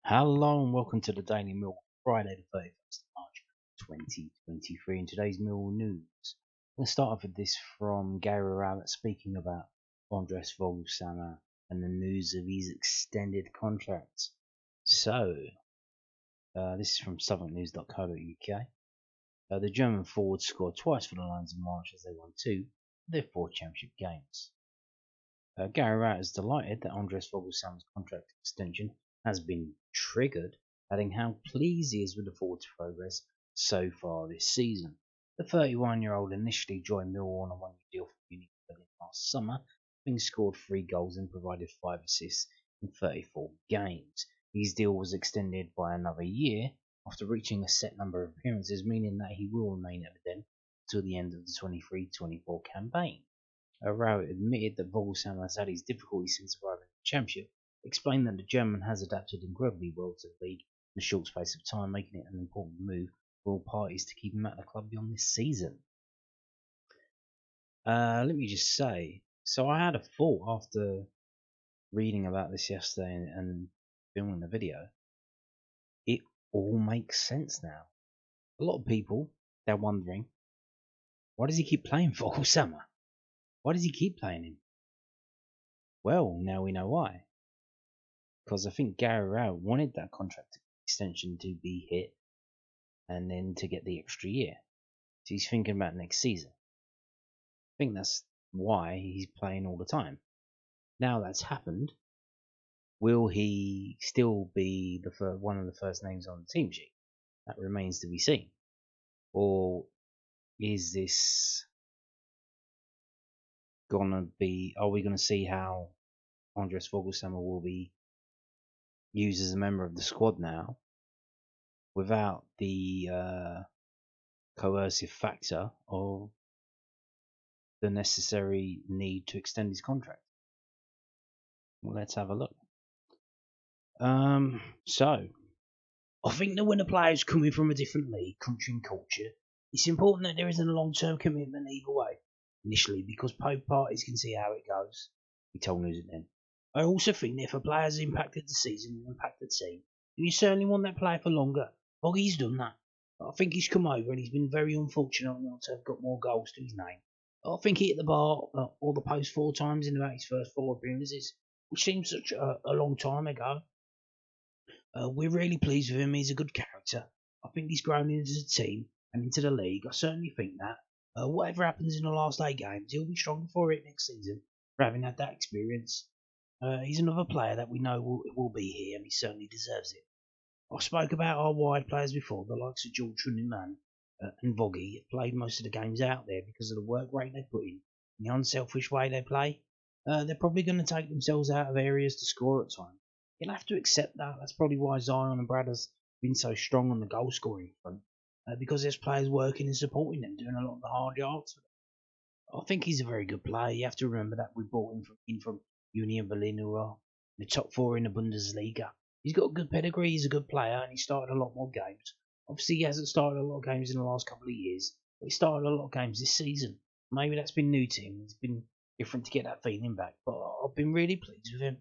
Hello and welcome to the Daily Mill, Friday the 31st of March 2023. In today's Mill news, we'll start off with this from Gary Rowett speaking about Andreas Voglsammers and the news of his extended contract. So, this is from southwarknews.co.uk. The German forward scored twice for the Lions in March as they won two of their four championship games. Gary Rowett is delighted that Andreas Voglsammers' contract extension has been triggered, adding how pleased he is with the forward's progress so far this season. The 31-year-old initially joined Millwall on a one-year deal for Union Berlin last summer, having scored 3 goals and provided 5 assists in 34 games. His deal was extended by another year after reaching a set number of appearances, meaning that he will remain at the Den until the end of the 23-24 campaign. Rowett admitted that Voglsammers had his difficulties since arriving in the Championship, explained that the German has adapted incredibly well to the league in a short space of time, making it an important move for all parties to keep him at the club beyond this season. Let me just say, so I had a thought after reading about this yesterday and filming the video. It all makes sense now. A lot of people, they're wondering, why does he keep playing Voglsammers? Why does he keep playing him? Well, now we know why. Because I think Gary Rowett wanted that contract extension to be hit and then to get the extra year. So he's thinking about next season. I think that's why he's playing all the time. Now that's happened, will he still be one of the first names on the team sheet? That remains to be seen. Or is this gonna be? Are we gonna see how Andreas Voglsammers will be used as a member of the squad now, without the coercive factor of the necessary need to extend his contract? Well, let's have a look. So I think that when a player is coming from a different league, country and culture, it's important that there isn't a long-term commitment either way. Initially, because both parties can see how it goes, he told News at then. I also think that if a player has impacted the season and impacted the team, then you certainly want that player for longer. Boggy's done that. I think he's come over and he's been very unfortunate not to have got more goals to his name. I think he hit the bar or the post 4 times in about his first 4 appearances, which seems such a long time ago. We're really pleased with him. He's a good character. I think he's grown into the team and into the league. I certainly think that. Whatever happens in the last 8 games, he'll be stronger for it next season for having had that experience. He's another player that we know will be here, and he certainly deserves it. I spoke about our wide players before. The likes of George Honeyman and Voggy have played most of the games out there because of the work rate they put in and the unselfish way they play. They're probably going to take themselves out of areas to score at times. You'll have to accept that. That's probably why Zion and Brad has been so strong on the goal scoring front, because there's players working and supporting them, doing a lot of the hard yards. I think he's a very good player. You have to remember that we brought him from Union Berlin, who are the top 4 in the Bundesliga. He's got a good pedigree. He's a good player, and he started a lot more games. Obviously, he hasn't started a lot of games in the last couple of years, but he started a lot of games this season. Maybe that's been new to him. It's been different to get that feeling back, but I've been really pleased with him.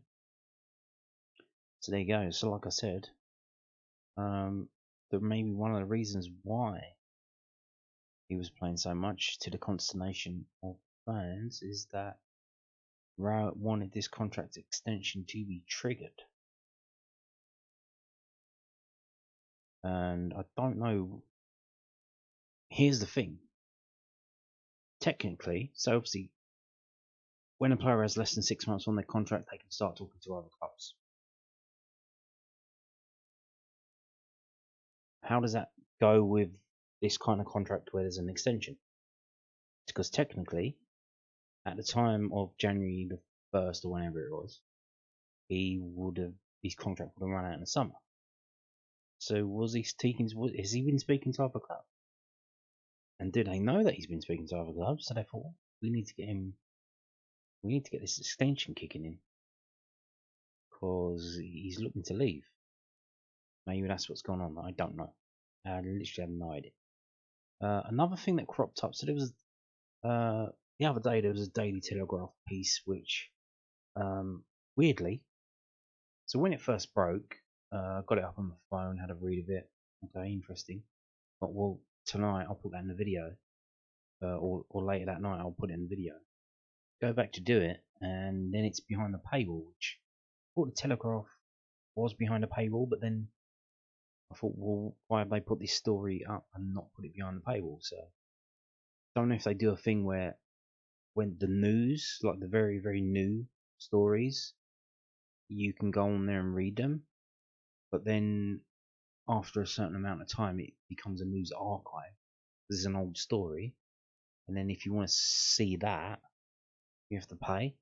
So there you go. So like I said, that maybe one of the reasons why he was playing so much, to the consternation of fans, is that Rowett wanted this contract extension to be triggered. And I don't know. Here's the thing. Technically, so obviously, when a player has less than 6 months on their contract, they can start talking to other clubs. How does that go with this kind of contract where there's an extension? Because technically, at the time of January the 1st or whenever it was, his contract would have run out in the summer. So has he been speaking to other clubs? And do they know that he's been speaking to other clubs? So they thought, we need to get this extension kicking in, because he's looking to leave. Maybe that's what's going on. I don't know. I literally have no idea. Another thing that cropped up. So there was the other day there was a Daily Telegraph piece which weirdly, so when it first broke, Got it up on my phone, had a read of it. Okay, interesting. But well, tonight I'll put that in the video, or later that night I'll put it in the video. Go back to do it, and then it's behind the paywall, which I thought the Telegraph was behind the paywall, but then I thought, well, why have they put this story up and not put it behind the paywall? So I don't know if they do a thing where when the news, like the very, very new stories, you can go on there and read them, but then after a certain amount of time it becomes a news archive. This is an old story, and then if you want to see that, you have to pay.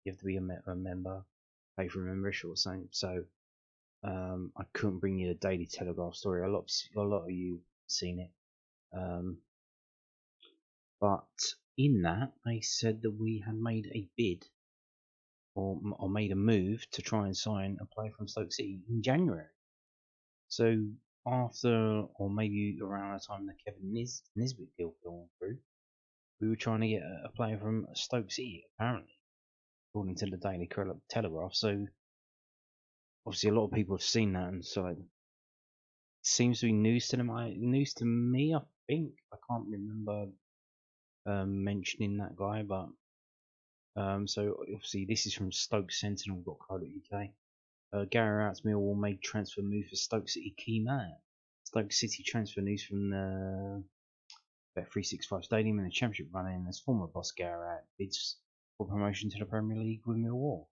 You have to be a member, pay for a membership or something. So I couldn't bring you the Daily Telegraph story. A lot of you seen it. But in that, they said that we had made a bid or made a move to try and sign a player from Stoke City in January. So after, or maybe around the time the Kevin Nisbet deal fell through, we were trying to get a player from Stoke City, apparently, according to the Daily Telegraph. So obviously a lot of people have seen that, and so it seems to be news to them. News to me, I think. I can't remember mentioning that guy, but so obviously this is from StokeSentinel.co.uk. Gary Rowett's Millwall made transfer move for Stoke City key man. Stoke City transfer news from the Bet365 Stadium in the Championship run-in as former boss Gary Rowett bids for promotion to the Premier League with Millwall.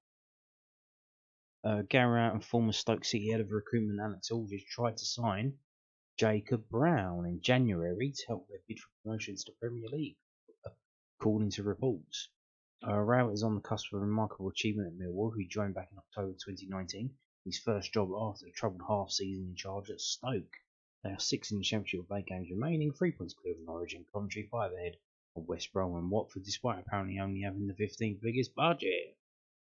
Gary Rowett and former Stoke City head of recruitment Alex Aldridge tried to sign Jacob Brown in January to help their bid for promotion to the Premier League, according to reports. Rowett is on the cusp of a remarkable achievement at Millwall, who joined back in October 2019, his first job after a troubled half-season in charge at Stoke. They are 6th in the Championship with 8 games remaining, 3 points clear of Norwich and Coventry, 5 ahead of West Brom and Watford, despite apparently only having the 15th biggest budget.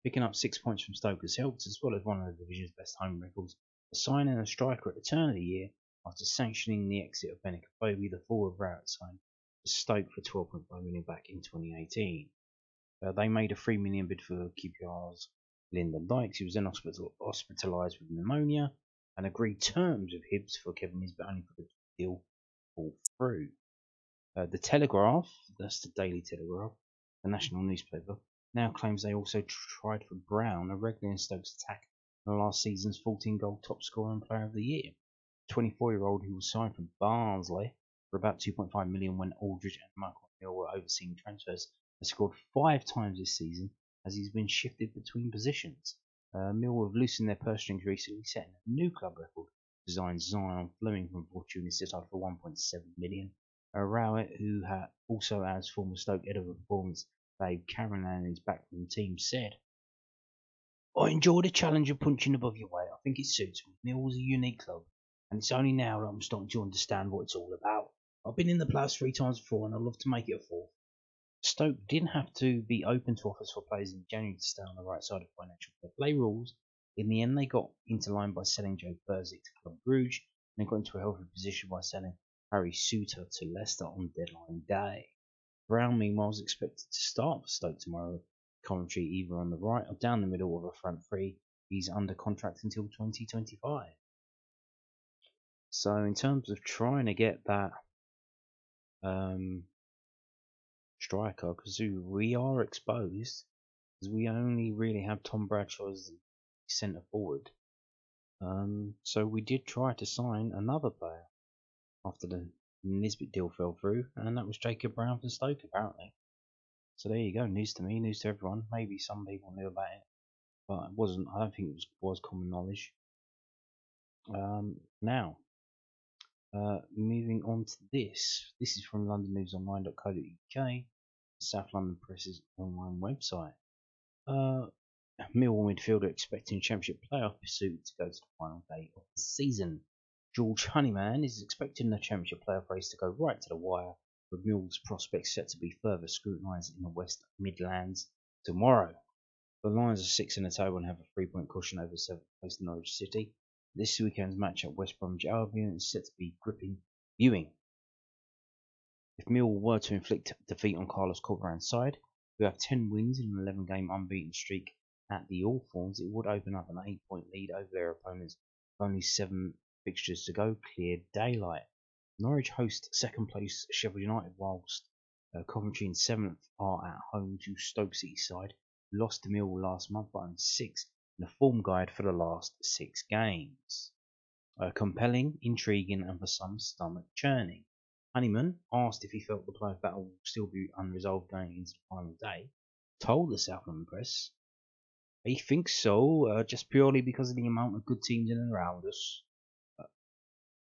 Picking up 6 points from Stoke has helped, as well as one of the division's best home records, a signing a striker at the turn of the year after sanctioning the exit of Benik Afobe, the forward Rowett signed to Stoke for £12.5 million back in 2018. They made a $3 million bid for QPR's Lyndon Dykes, who was then hospitalised with pneumonia, and agreed terms with Hibs for Kevin Nisbet only for the deal to fall through. The Telegraph, that's the Daily Telegraph, the national newspaper, now claims they also tried for Brown, a regular in Stoke's attack, in last season's 14-goal top scorer and player of the year. 24-year-old who was signed from Barnsley for about $2.5 million when Aldridge and Michael Hill were overseeing transfers, has scored 5 times this season as he's been shifted between positions. Millwall have loosened their purse strings recently, setting a new club record, designed Zian Flemming from Fortuna Sittard for $1.7 million. Rowett, who also has former Stoke head of performance Dave Carolan is back from the team, said, "I enjoy the challenge of punching above your weight. I think it suits me. Millwall's a unique club, and it's only now that I'm starting to understand what it's all about. I've been in the playoffs 3 times before, and I'd love to make it a 4th. Stoke didn't have to be open to offers for players in January to stay on the right side of financial fair play rules. In the end, they got into line by selling Joe Burzik to Club Brugge, and they got into a healthy position by selling Harry Suter to Leicester on deadline day. Brown, meanwhile, is expected to start for Stoke tomorrow. Coventry either on the right or down the middle of a front three. He's under contract until 2025. So in terms of trying to get that striker, because we are exposed, because we only really have Tom Bradshaw as the centre forward. So we did try to sign another player after the Nisbet deal fell through, and that was Jacob Brown for Stoke, apparently. So there you go, news to me, news to everyone. Maybe some people knew about it, but it wasn't. I don't think it was common knowledge. Now, moving on to this. This is from londonnewsonline.co.uk, South London Press's online website. Millwall midfielder expecting Championship playoff pursuit to go to the final day of the season. George Honeyman is expecting the Championship playoff race to go right to the wire, with Millwall's prospects set to be further scrutinised in the West Midlands tomorrow. The Lions are 6th in the table and have a 3-point cushion over 7th place Norwich City. This weekend's match at West Bromwich Albion is set to be gripping viewing. If Millwall were to inflict defeat on Carlos Corberan's side, who have 10 wins in an 11-game unbeaten streak at the Hawthorns, it would open up an 8-point lead over their opponents With only 7 fixtures to go, clear daylight. Norwich host second place Sheffield United, whilst Coventry in 7th are at home to Stoke City side, who lost to Millwall last month by only 6 in the form guide for the last 6 games. Compelling, intriguing, and for some stomach churning. Honeyman, asked if he felt the playoff battle will still be unresolved going into the final day, told the South London Press, "He thinks so, just purely because of the amount of good teams in and around us.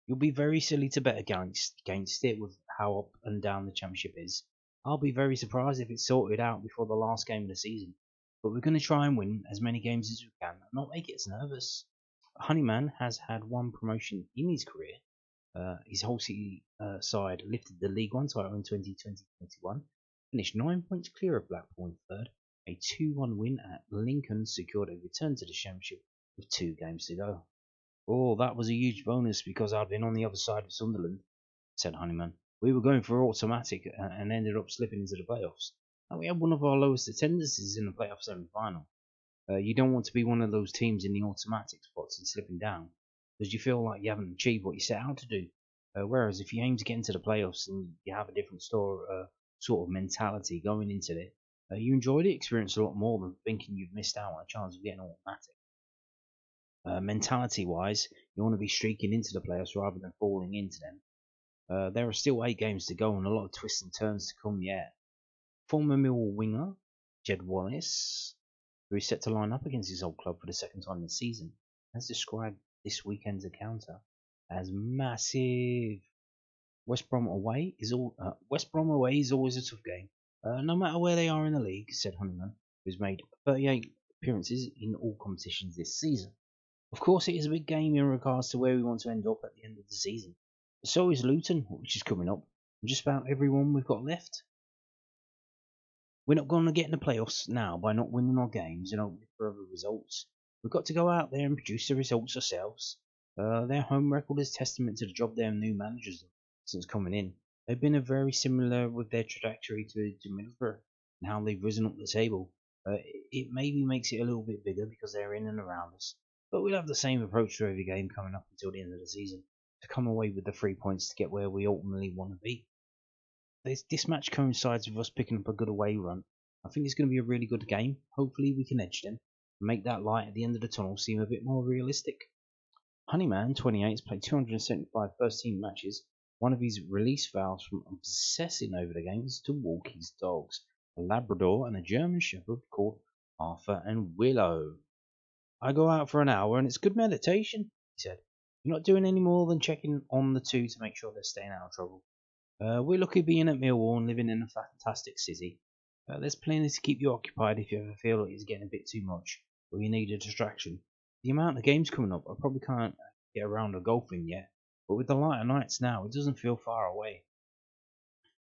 You'll be very silly to bet against it with how up and down the championship is. I'll be very surprised if it's sorted out before the last game of the season. But we're going to try and win as many games as we can and not make it as nervous." Honeyman has had 1 promotion in his career. His Hull City side lifted the League One title in 2020-21, finished 9 points clear of Blackpool in third. A 2-1 win at Lincoln secured a return to the championship with 2 games to go. "Oh, that was a huge bonus because I'd been on the other side of Sunderland," said Honeyman. "We were going for automatic and ended up slipping into the playoffs. And we had one of our lowest attendances in the playoff semi-final. You don't want to be one of those teams in the automatic spots and slipping down, because you feel like you haven't achieved what you set out to do. Whereas if you aim to get into the playoffs and you have a different sort of mentality going into it, you enjoy the experience a lot more than thinking you've missed out on a chance of getting automatic. Mentality-wise, you want to be streaking into the playoffs rather than falling into them. There are still 8 games to go and a lot of twists and turns to come yet." Former Millwall winger Jed Wallace, who is set to line up against his old club for the second time this season, has described this weekend's encounter as massive. West Brom away is always a tough game, no matter where they are in the league," said Honeyman, who's made 38 appearances in all competitions this season. "Of course, it is a big game in regards to where we want to end up at the end of the season. But so is Luton, which is coming up, and just about everyone we've got left. We're not going to get in the playoffs now by not winning our games and hoping for other results. We've got to go out there and produce the results ourselves. Their home record is testament to the job their new managers have done since coming in. They've been very similar with their trajectory to Middlesbrough and how they've risen up the table. It maybe makes it a little bit bigger because they're in and around us, but we'll have the same approach to every game coming up until the end of the season to come away with the 3 points to get where we ultimately want to be. This match coincides with us picking up a good away run. I think it's going to be a really good game. Hopefully we can edge them and make that light at the end of the tunnel seem a bit more realistic." Honeyman, 28, has played 275 first-team matches. One of his release valves from obsessing over the game is to walk his dogs, a Labrador and a German Shepherd called Arthur and Willow. "I go out for an hour and it's good meditation," he said. "You're not doing any more than checking on the 2 to make sure they're staying out of trouble. We're lucky being at Millwall and living in a fantastic city. There's plenty to keep you occupied if you ever feel like it's getting a bit too much or you need a distraction. The amount of games coming up, I probably can't get around to golfing yet, but with the lighter nights now, it doesn't feel far away.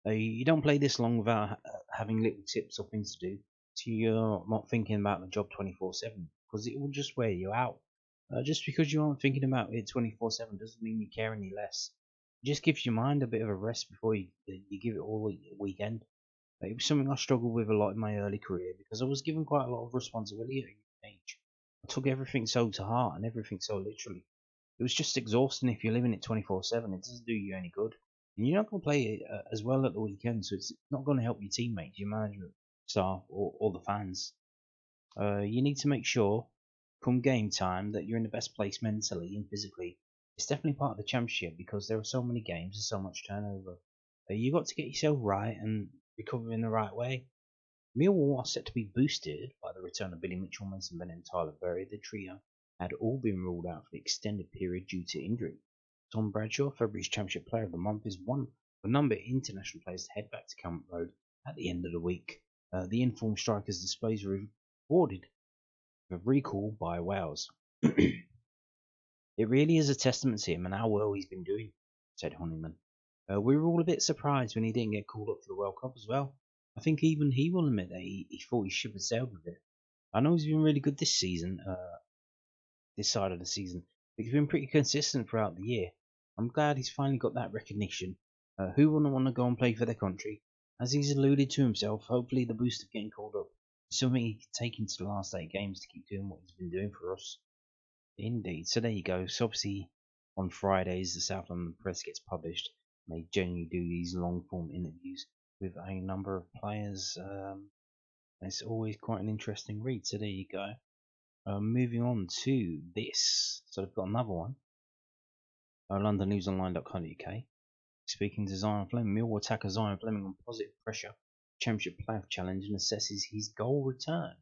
You don't play this long without having little tips or things to do, so you're not thinking about the job 24/7, because it will just wear you out. Just because you aren't thinking about it 24/7 doesn't mean you care any less. It just gives your mind a bit of a rest before you give it all weekend. It was something I struggled with a lot in my early career because I was given quite a lot of responsibility at a young age. I took everything so to heart and everything so literally. It was just exhausting if you're living it 24/7. It doesn't do you any good. And you're not going to play it as well at the weekend, so it's not going to help your teammates, your management staff, or the fans. You need to make sure, come game time, that you're in the best place mentally and physically. It's definitely part of the championship because there are so many games and so much turnover. You've got to get yourself right and recover in the right way. Millwall are set to be boosted by the return of Billy Mitchell, Mason Bennett and Tyler Berry. The trio had all been ruled out for the extended period due to injury. Tom Bradshaw, February's Championship Player of the Month, is one of a number of international players to head back to Camp Road at the end of the week. The informed strikers' displays were rewarded with a recall by Wales. "It really is a testament to him and how well he's been doing," said Honeyman. "We were all a bit surprised when he didn't get called up for the World Cup as well. I think even he will admit that he thought he should have sailed with it. I know he's been really good this season, this side of the season, but he's been pretty consistent throughout the year. I'm glad he's finally got that recognition. Who wouldn't want to go and play for their country? As he's alluded to himself, hopefully the boost of getting called up is something he can take into the last 8 games to keep doing what he's been doing for us." Indeed. So there you go. So obviously on Fridays the South London Press gets published. And they generally do these long form interviews with a number of players. It's always quite an interesting read. So there you go. Moving on to this. So they've got another one. LondonNewsOnline.co.uk. Speaking to Zian Flemming, Millwall attacker Zian Flemming on positive pressure. Championship playoff challenge and assesses his goal return.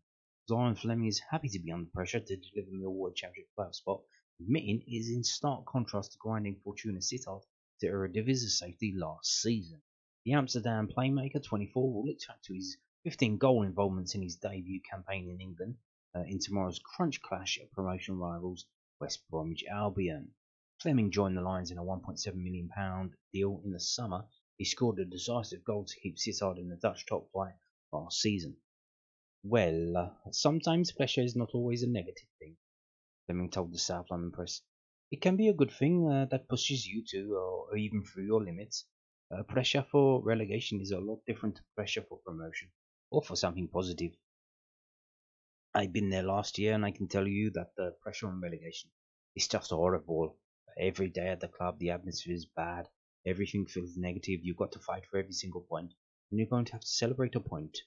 Zian Flemming is happy to be under pressure to deliver Millwall a championship playoff spot, admitting it is in stark contrast to grinding Fortuna Sittard to Eredivisie safety last season. The Amsterdam playmaker, 24, will look to his 15 goal involvements in his debut campaign in England in tomorrow's crunch clash of promotion rivals West Bromwich Albion. Flemming joined the Lions in a £1.7 million deal in the summer. He scored a decisive goal to keep Sittard in the Dutch top flight last season. Well, sometimes pressure is not always a negative thing, Flemming told the South London Press. It can be a good thing that pushes you to, or even through your limits. Pressure for relegation is a lot different to pressure for promotion, or for something positive. I've been there last year, and I can tell you that the pressure on relegation is just horrible. Every day at the club, the atmosphere is bad. Everything feels negative. You've got to fight for every single point, and you're going to have to celebrate a point.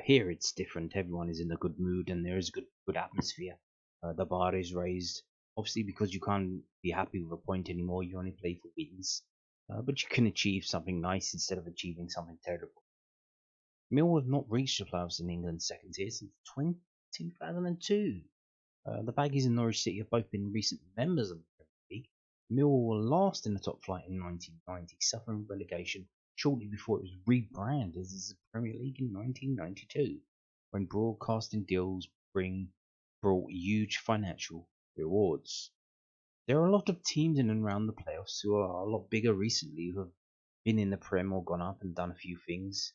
Here, it's different. Everyone is in a good mood, and there is good atmosphere. The bar is raised, obviously, because you can't be happy with a point anymore. You only play for wins, but you can achieve something nice instead of achieving something terrible. Millwall have not reached the playoffs in England's second tier since 2002. The Baggies and Norwich City have both been recent members of the Premier League. Millwall were last in the top flight in 1990, suffering relegation shortly before it was rebranded as the Premier League in 1992, when broadcasting deals brought huge financial rewards. There are a lot of teams in and around the playoffs who are a lot bigger recently who have been in the Prem or gone up and done a few things,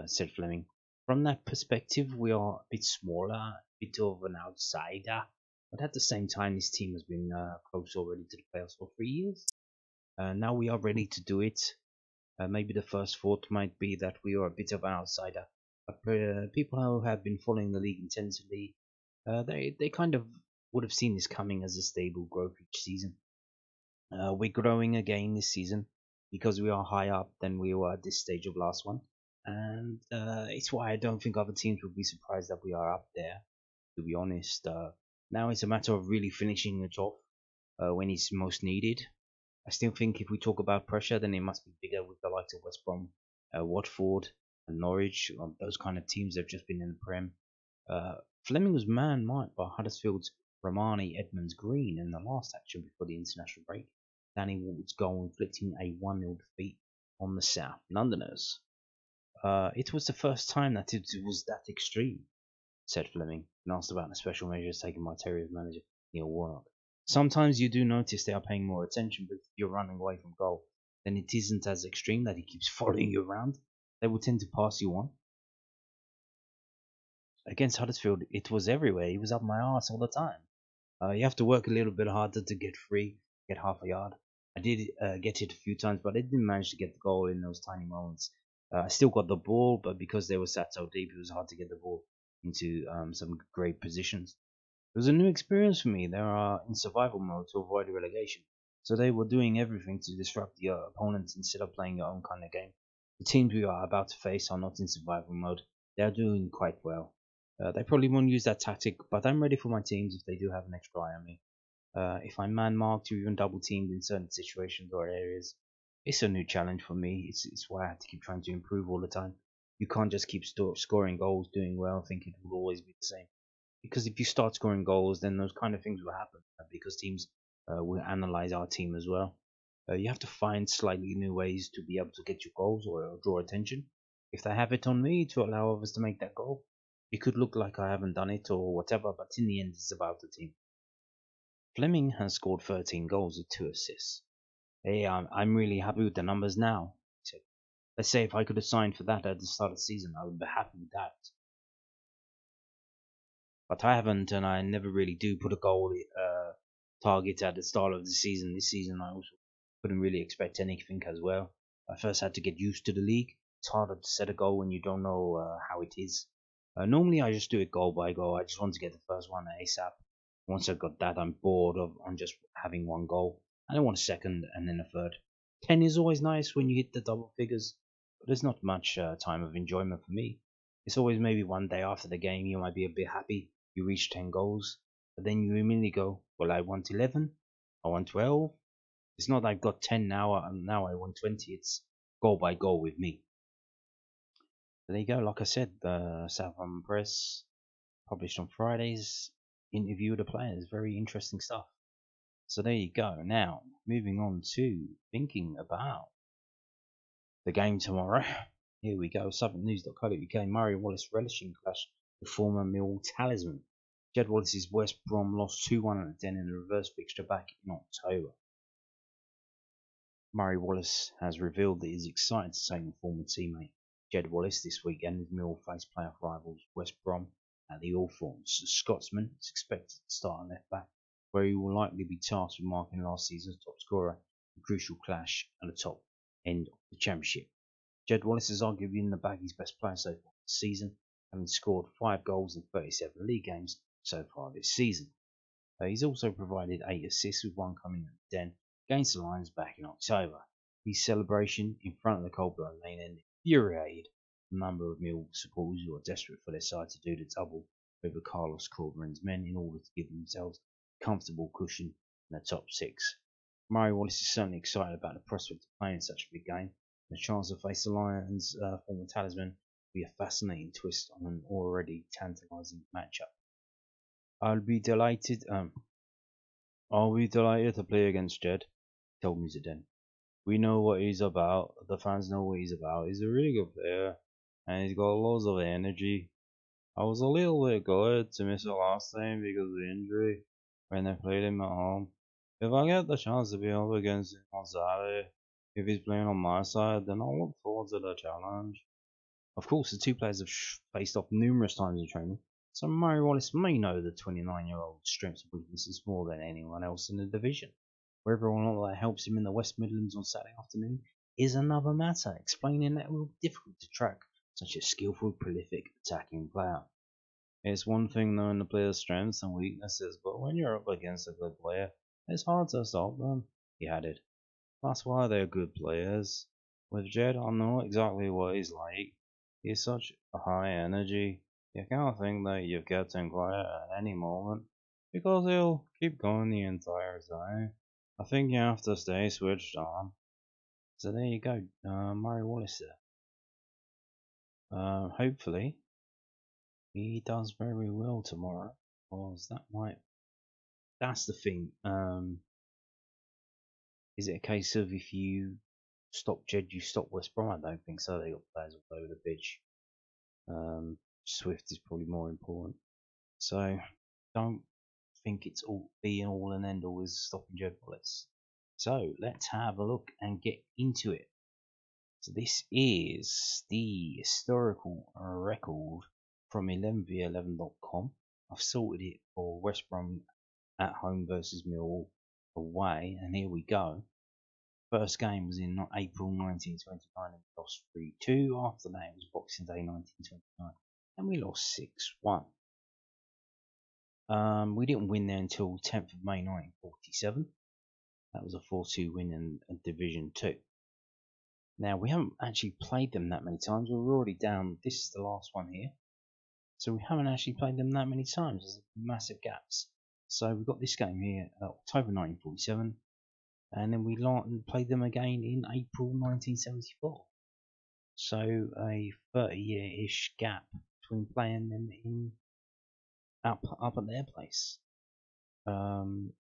said Flemming. From that perspective, we are a bit smaller, a bit of an outsider, but at the same time, this team has been close already to the playoffs for 3 years. Now we are ready to do it. Maybe the first thought might be that we are a bit of an outsider. But people who have been following the league intensively, they kind of would have seen this coming as a stable growth each season. We're growing again this season because we are higher up than we were at this stage of last one. And it's why I don't think other teams will be surprised that we are up there, to be honest. Now it's a matter of really finishing it off when it's most needed. I still think if we talk about pressure, then it must be bigger with the likes of West Brom, Watford, and Norwich. Those kind of teams that have just been in the Prem. Flemming was man-marked by Huddersfield's Romani Edmonds Green in the last action before the international break. Danny Ward's goal inflicting a 1-0 defeat on the South Londoners. It was the first time that it was that extreme, said Flemming, and asked about the special measures taken by Terriers manager Neil Warnock. Sometimes you do notice they are paying more attention, but if you're running away from goal, then it isn't as extreme that he keeps following you around. They will tend to pass you on. Against Huddersfield, it was everywhere. He was up my arse all the time. You have to work a little bit harder to get free, get half a yard. I did get it a few times, but I didn't manage to get the goal in those tiny moments. I still got the ball, but because they were sat so deep, it was hard to get the ball into some great positions. It was a new experience for me. They are in survival mode to avoid relegation, so they were doing everything to disrupt the opponents instead of playing their own kind of game. The teams we are about to face are not in survival mode. They are doing quite well. They probably won't use that tactic, but I'm ready for my teams if they do have an extra eye on me. If I'm man-marked or even double-teamed in certain situations or areas, it's a new challenge for me. It's why I have to keep trying to improve all the time. You can't just keep scoring goals, doing well, thinking it will always be the same. Because if you start scoring goals, then those kind of things will happen. Because teams will analyze our team as well. You have to find slightly new ways to be able to get your goals or draw attention. If they have it on me to allow others to make that goal, it could look like I haven't done it or whatever, but in the end, it's about the team. Flemming has scored 13 goals with 2 assists. Hey, I'm really happy with the numbers now, he said. Let's say if I could have signed for that at the start of the season, I would be happy with that. But I haven't, and I never really do put a goal target at the start of the season. This season, I also couldn't really expect anything as well. I first had to get used to the league. It's harder to set a goal when you don't know how it is. Normally, I just do it goal by goal. I just want to get the first one ASAP. Once I got that, I'm bored on just having one goal. I don't want a second and then a third. 10 is always nice when you hit the double figures, but there's not much time of enjoyment for me. It's always maybe one day after the game you might be a bit happy you reached 10 goals, but then you immediately go, well, I want 11, I want 12. It's not I've got 10 now and now I want 20. It's goal by goal with me. But there you go. Like I said, the Southampton Press published on Fridays interview the players. Very interesting stuff. So there you go. Now, moving on to thinking about the game tomorrow. Here we go. SouthernNews.co.uk. Murray Wallace relishing clash with former Millwall talisman. Jed Wallace's West Brom lost 2-1 at the Den in a reverse fixture back in October. Murray Wallace has revealed that he is excited to take on former teammate Jed Wallace this weekend as Millwall face playoff rivals West Brom at the Hawthorns. The Scotsman is expected to start on left back, where he will likely be tasked with marking last season's top scorer, a crucial clash at the top end of the Championship. Jed Wallace is arguably in the bag his best player so far this season, having scored 5 goals in 37 league games so far this season. He's also provided 8 assists, with one coming at the Den against the Lions back in October. His celebration in front of the Coldblow Lane end infuriated a number of Millwall supporters who are desperate for their side to do the double over Carlos Corberan's men in order to give themselves a comfortable cushion in the top 6. Murray Wallace is certainly excited about the prospect of playing such a big game. The chance to face the Lions' former talisman will be a fascinating twist on an already tantalising matchup. I'll be delighted to play against Jed, told Mr. Den. We know what he's about, the fans know what he's about. He's a really good player, and he's got loads of energy. I was a little bit gutted to miss it last time because of the injury when they played him at home. If I get the chance to be up against him on Saturday, if he's playing on my side, then I'll look forward to the challenge. Of course, the two players have faced off numerous times in training, so Murray Wallace may know the 29-year-old's strengths and weaknesses more than anyone else in the division. Whether or not that helps him in the West Midlands on Saturday afternoon is another matter, explaining that it will be difficult to track such a skillful, prolific attacking player. It's one thing knowing the player's strengths and weaknesses, but when you're up against a good player, it's hard to stop them, he added. That's why they're good players. With Jed, I know exactly what he's like. He's such a high energy. You can't think that you've kept him quiet at any moment, because he'll keep going the entire time. I think you have to stay switched on. So there you go, Murray Wallace there. Hopefully, he does very well tomorrow, because that's the thing. Is it a case of if you stop Jed, you stop West Brom? I don't think so. They got players all over the pitch. Swift is probably more important. So don't think it's all be all and end all is stopping Jed Wallace. So let's have a look and get into it. So this is the historical record from 11v11.com. I've sorted it for West Brom at home versus Millwall away, and here we go. First game was in April 1929 and we lost 3-2. After that it was Boxing Day 1929 and we lost 6-1. We didn't win there until 10th of May 1947. That was a 4-2 win in Division 2. Now, we haven't actually played them that many times. We're already down. This is the last one here. So we haven't actually played them that many times. There's massive gaps. So we've got this game here, October 1947. And then we played them again in April 1974. So a 30-year-ish gap between playing them up at their place. And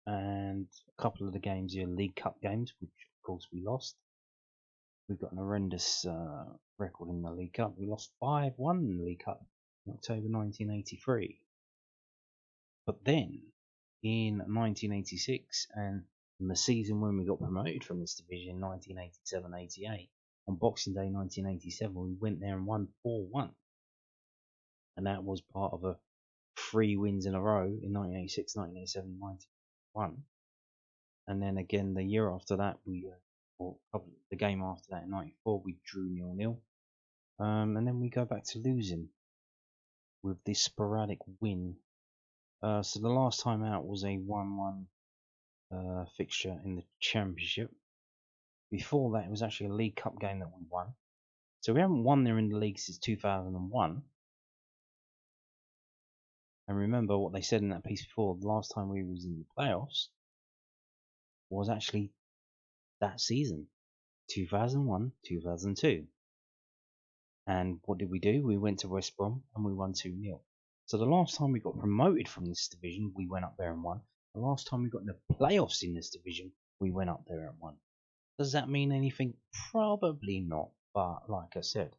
a couple of the games here, League Cup games, which of course we lost. We've got an horrendous record in the League Cup. We lost 5-1 in the League Cup in October 1983. But then, in 1986, and in the season when we got promoted from this division, 1987-88, on Boxing Day 1987, we went there and won 4-1. And that was part of a 3 wins in a row in 1986, 1987, 1991. And then again, the year after that, the game after that in 94, we drew 0-0. And then we go back to losing with this sporadic win So the last time out was a 1-1 fixture in the Championship. Before that, it was actually a League Cup game that we won. So we haven't won there in the league since 2001. And remember what they said in that piece before, the last time we was in the playoffs was actually that season, 2001, 2002. And what did we do? We went to West Brom and we won 2-0. So the last time we got promoted from this division, we went up there and won. The last time we got in the playoffs in this division, we went up there and won. Does that mean anything? Probably not. But like I said,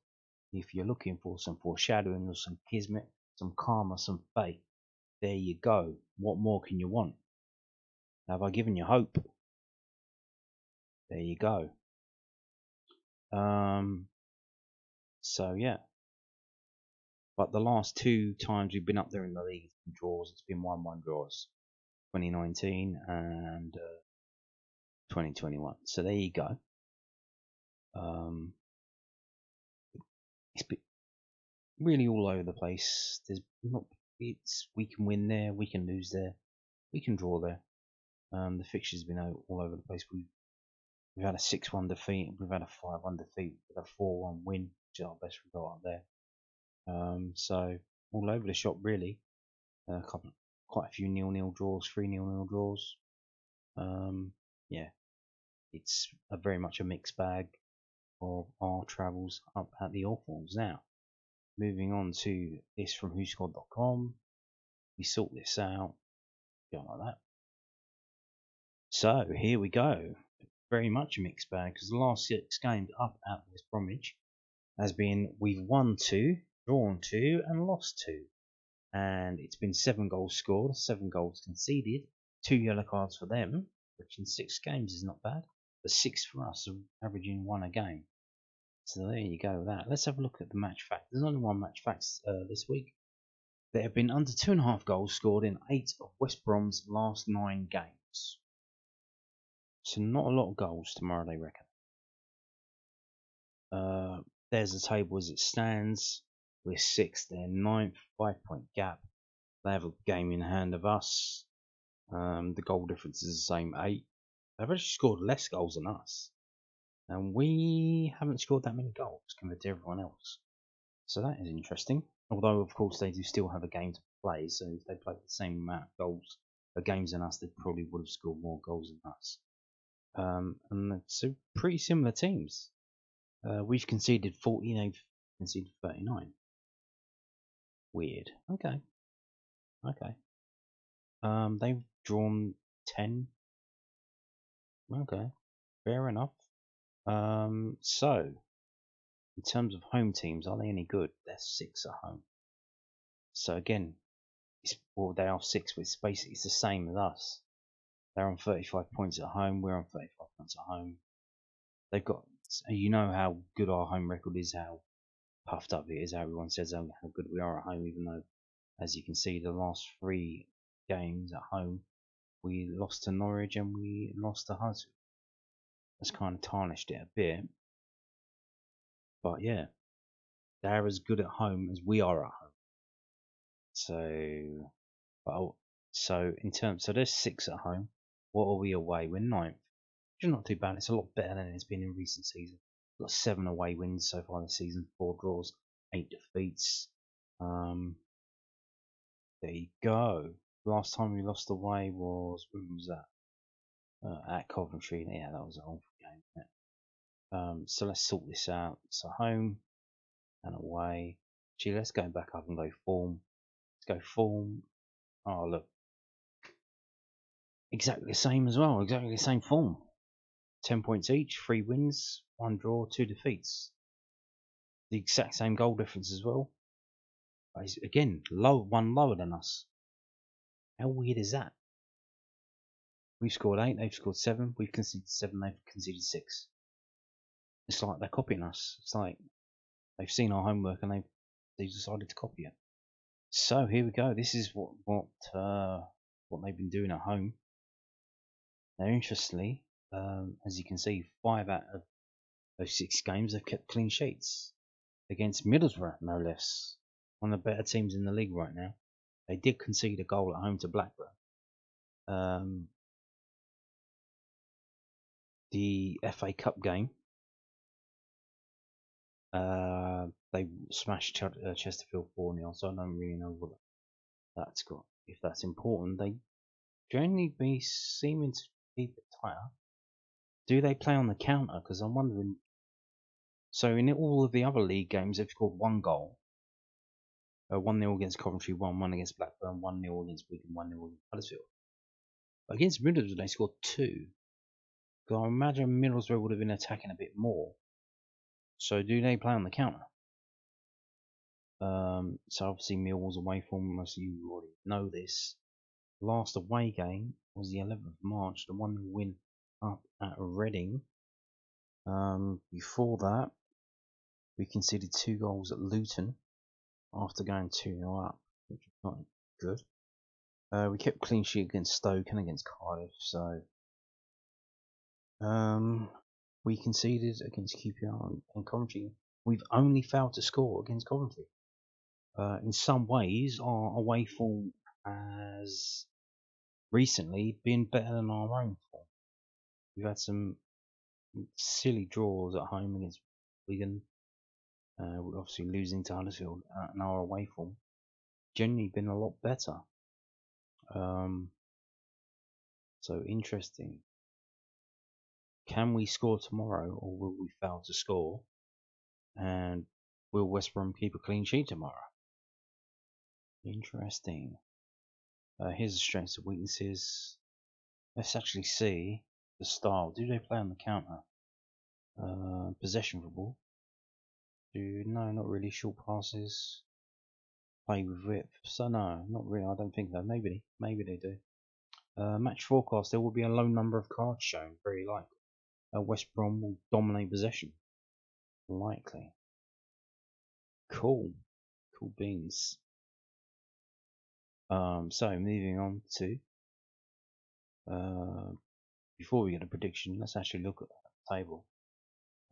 if you're looking for some foreshadowing or some kismet, some karma, some fate, there you go. What more can you want? Have I given you hope? There you go. So yeah. But the last 2 times we've been up there in the league draws, it's been 1-1 draws. 2019 and 2021. So there you go. It's been really all over the place. We can win there, we can lose there, we can draw there. The fixture's been all over the place. We've had a 6-1 defeat, we've had a 5-1 defeat, we've had a 4-1 win, which is our best result up there. So all over the shop really. Quite a few 0-0 draws, 3 0-0 draws. Yeah, it's very much a mixed bag of our travels up at the Hawthorns. Now, moving on to this from whoscored.com. We sort this out, go like that. So here we go. Very much a mixed bag because the last 6 games up at West Bromwich has been we've won 2, drawn 2, and lost 2. And it's been 7 goals scored, 7 goals conceded, 2 yellow cards for them, which in 6 games is not bad. But 6 for us, so averaging 1 a game. So there you go with that. Let's have a look at the match fact. There's only 1 match fact this week. There have been under 2.5 goals scored in 8 of West Brom's last 9 games. So not a lot of goals tomorrow, they reckon. There's the table as it stands. We're 6th, they're 9th, 5-point gap. They have a game in hand of us. The goal difference is the same, 8. They've actually scored less goals than us. And we haven't scored that many goals compared to everyone else. So that is interesting. Although, of course, they do still have a game to play. So if they played the same amount of goals or games than us, they probably would have scored more goals than us. And so pretty similar teams. We've conceded 40, they've conceded 39. Weird. Okay. They've drawn 10. Okay. Fair enough. So, in terms of home teams, are they any good? They're 6 at home. So again, they are 6, but it's basically the same as us. They're on 35 points at home. We're on 35 points at home. They've got, you know how good our home record is, how puffed up it is, how everyone says how good we are at home, even though, as you can see, the last 3 games at home, we lost to Norwich and we lost to Huddersfield. That's kind of tarnished it a bit. But yeah, they're as good at home as we are at home. So, in terms, so there's 6 at home. What are we away? We're 9th, which is not too bad. It's a lot better than it's been in recent seasons. We've got 7 away wins so far this season, 4 draws, 8 defeats. There you go. Last time we lost away was, when was that? At Coventry. Yeah, that was an awful game. Yeah. So let's sort this out. So home and away. Gee, let's go back up and go form. Let's go form. Oh, look. Exactly the same as well. Exactly the same form. 10 points each, 3 wins, 1 draw, 2 defeats. The exact same goal difference as well. Again, 1 lower than us. How weird is that? We've scored 8, they've scored 7. We've conceded 7, they've conceded 6. It's like they're copying us. It's like they've seen our homework and they've decided to copy it. So here we go. This is what they've been doing at home. Now, interestingly, as you can see, 5 out of those 6 games have kept clean sheets against Middlesbrough, no less. One of the better teams in the league right now. They did concede a goal at home to Blackburn. The FA Cup game, they smashed Chesterfield 4-0, so I don't really know what that's got. If that's important, they generally be seeming to keep it tighter. Do they play on the counter? Because I'm wondering. So in all of the other league games, they've scored one goal. 1-0 against Coventry, 1-1 against Blackburn, 1-0 against Wigan, 1-0 against Huddersfield. But against Middlesbrough, they scored 2. So I imagine Middlesbrough would have been attacking a bit more. So do they play on the counter? So obviously Millwall's away form, most of you already know this. Last away game was the 11th of March, the 1-0 win up at Reading. Before that, we conceded 2 goals at Luton after going 2-0 up, which was not good. We kept clean sheet against Stoke and against Cardiff, so we conceded against QPR and Coventry. We've only failed to score against Coventry. In some ways, our away form has recently been better than our own form. We've had some silly draws at home against Wigan. We're obviously losing to Huddersfield, and our away form generally been a lot better. So interesting. Can we score tomorrow, or will we fail to score? And will West Brom keep a clean sheet tomorrow? Interesting. Here's the strengths and weaknesses. Let's actually see the style. Do they play on the counter? Possession football. No, not really. Short passes. Play with width. So no, not really. I don't think so. Maybe they do. Match forecast. There will be a low number of cards shown. Very likely. West Brom will dominate possession. Likely. Cool beans. So moving on to before we get a prediction, let's actually look at the table.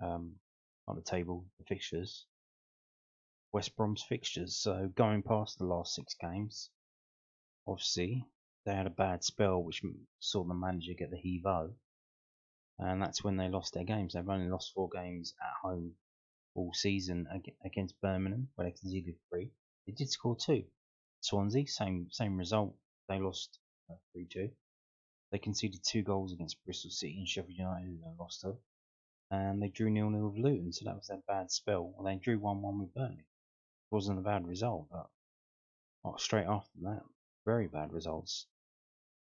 Not the table, the fixtures. West Brom's fixtures. So going past the last 6 games, obviously they had a bad spell, which saw the manager get the heave-o, and that's when they lost their games. They've only lost 4 games at home all season against Birmingham, where they conceded 3. They did score 2. Swansea, same result. They lost 3-2. They conceded 2 goals against Bristol City and Sheffield United, who they lost to. And they drew 0-0 with Luton, so that was their bad spell. Well, they drew 1-1 with Burnley. It wasn't a bad result, but straight after that, very bad results.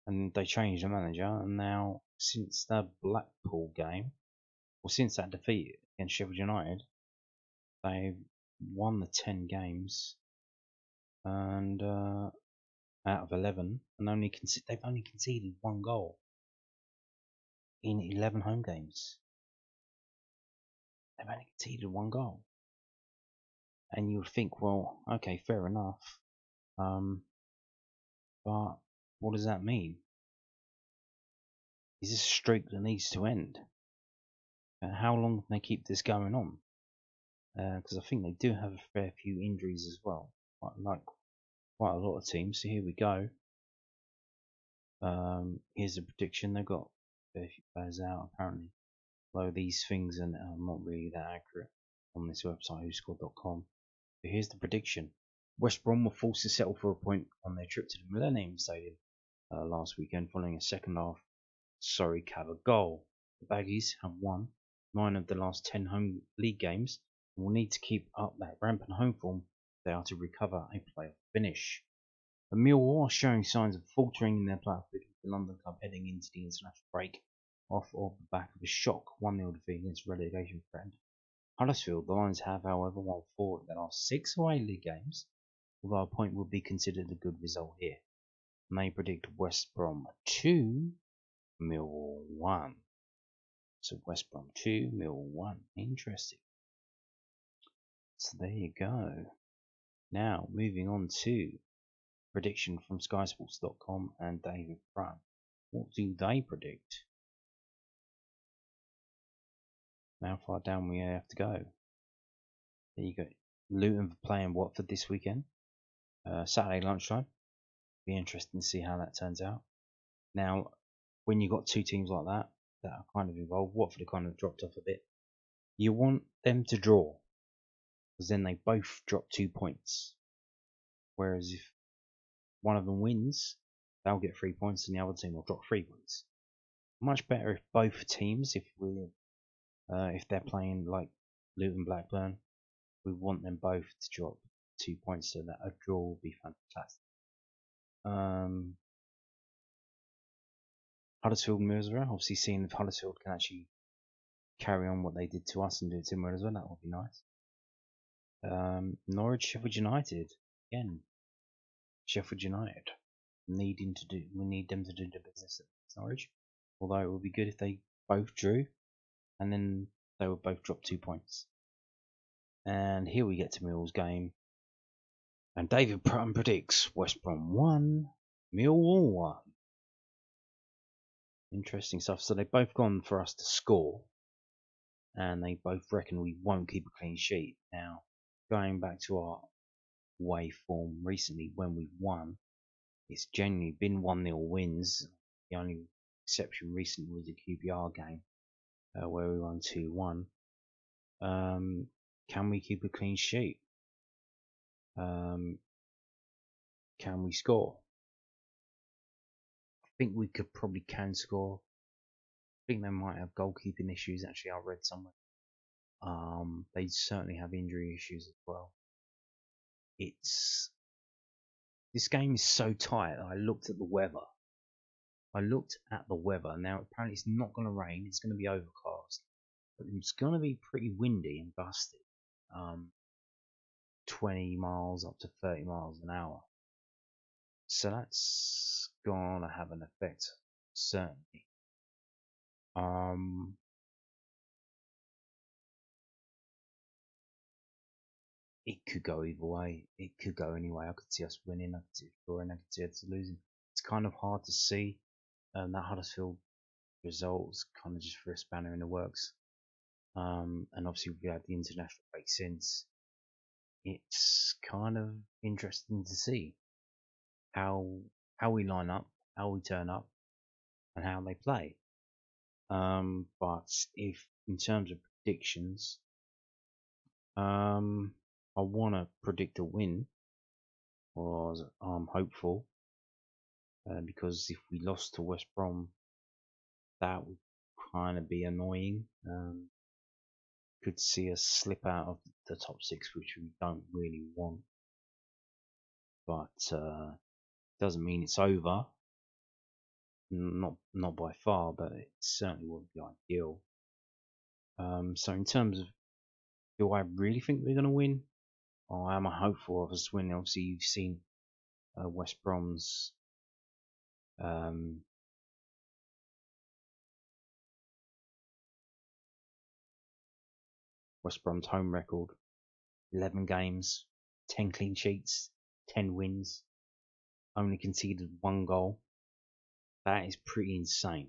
And they changed the manager, and now since the Blackpool game, or since that defeat against Sheffield United, they've won the 10 games, and out of 11, and they've only conceded 1 goal in 11 home games. They've only conceded 1 goal. And you would think, well, okay, fair enough. But what does that mean? Is this a streak that needs to end? How long can they keep this going on? Because I think they do have a fair few injuries as well, like quite a lot of teams. So here we go. Here's a prediction. They've got a fair few players out apparently. Although these things are not really that accurate on this website, whoscored.com. But here's the prediction. West Brom were forced to settle for a point on their trip to the Millennium Stadium last weekend following a second half Sorry Cava goal. The Baggies have won 9 of the last 10 home league games and will need to keep up that rampant home form if they are to recover a playoff finish. The Millwall are showing signs of faltering in their playoff bid, with the London club heading into the international break off of the back of a shock 1-0 defeat against relegation friend Huddersfield. The Lions have, however, won 4 of their last 6 away league games, although a point would be considered a good result here. And they predict West Brom 2, Millwall 1. So West Brom 2, Millwall 1. Interesting. So there you go. Now, moving on to prediction from SkySports.com and David Brun. What do they predict? How far down we have to go? There you go. Luton playing Watford this weekend. Saturday lunchtime. Be interesting to see how that turns out. Now, when you've got two teams like that are kind of involved, Watford have kind of dropped off a bit. You want them to draw, because then they both drop 2 points. Whereas if one of them wins, they'll get 3 points and the other team will drop 3 points. Much better if both teams, if they're playing like Luton Blackburn, we want them both to drop 2 points, so that a draw will be fantastic. Huddersfield and Middlesbrough, obviously seeing if Huddersfield can actually carry on what they did to us and do it to Middlesbrough, that would be nice. Norwich, Sheffield United, again, Sheffield United we need them to do the business at Norwich. Although it would be good if they both drew, and then they would both drop 2 points. And here we get to Millwall's game, and David Prutton predicts West Brom 1, Millwall 1. Interesting stuff. So they've both gone for us to score, and they both reckon we won't keep a clean sheet. Now, going back to our away form recently when we've won, it's generally been 1-0 wins. The only exception recently was the QPR game where we won 2-1. Can we keep a clean sheet? Can we score? I think we probably can score. I think they might have goalkeeping issues. Actually, I read somewhere. They certainly have injury issues as well. This game is so tight. I looked at the weather. Now apparently it's not going to rain. It's going to be overcast, but it's going to be pretty windy and gusty. 20 miles up to 30 miles an hour. So that's going to have an effect, certainly. It could go either way. It could go any way. I could see us winning, I could see us drawing, I could see us losing. It's kind of hard to see. That Huddersfield results kind of just for a spanner in the works. And obviously we've had the international break since. It's kind of interesting to see how we line up, how we turn up, and how they play. But if in terms of predictions, I want to predict a win, or I'm hopeful, because if we lost to West Brom, that would kind of be annoying. Could see us slip out of the top 6, which we don't really want. But doesn't mean it's over. Not by far, but it certainly wouldn't be ideal. So in terms of, do I really think we're going to win, or am I hopeful of us winning? Obviously, you've seen West Brom's home record: 11 games, 10 clean sheets, 10 wins, only conceded 1 goal. That is pretty insane.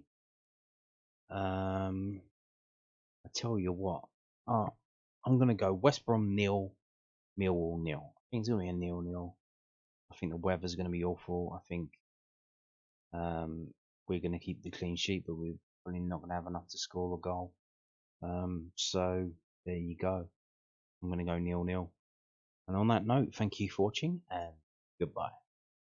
I tell you what, I'm going to go West Brom 0, Millwall 0. I think it's going to be a 0-0. I think the weather's going to be awful. I think we're going to keep the clean sheet, but we're probably not going to have enough to score a goal. So there you go. I'm going to go 0-0. And on that note, thank you for watching, and goodbye.